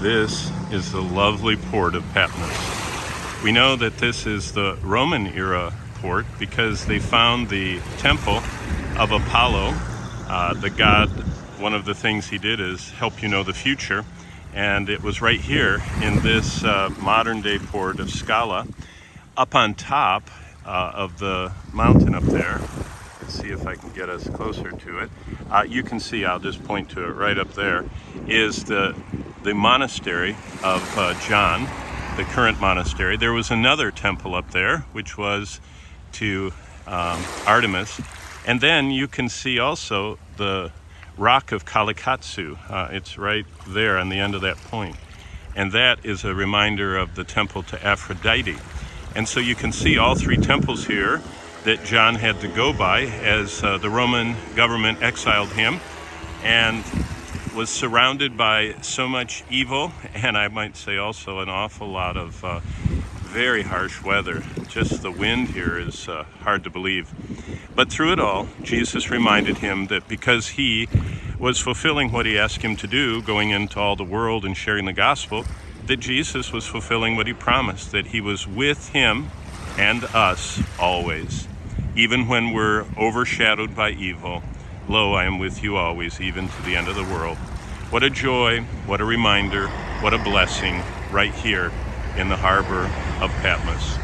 This is the lovely port of Patmos. We know that this is the Roman era port because they found the temple of Apollo, the god. One of the things he did is help you know the future, and it was right here in this modern day port of Scala, up on top of the mountain up there. Let's see if I can get us closer to it. You can see, I'll just point to it right up there, is the monastery of John, the current monastery. There was another temple up there, which was to Artemis. And then you can see also the rock of Kalikatsu. It's right there on the end of that point. And that is a reminder of the temple to Aphrodite. And so you can see all three temples here that John had to go by as the Roman government exiled him and was surrounded by so much evil, and I might say also an awful lot of very harsh weather. Just the wind here is hard to believe. But through it all, Jesus reminded him that because he was fulfilling what he asked him to do, going into all the world and sharing the gospel, that Jesus was fulfilling what he promised, that he was with him and us always. Even when we're overshadowed by evil, lo, I am with you always, even to the end of the world. What a joy, what a reminder, what a blessing right here in the harbor of Patmos.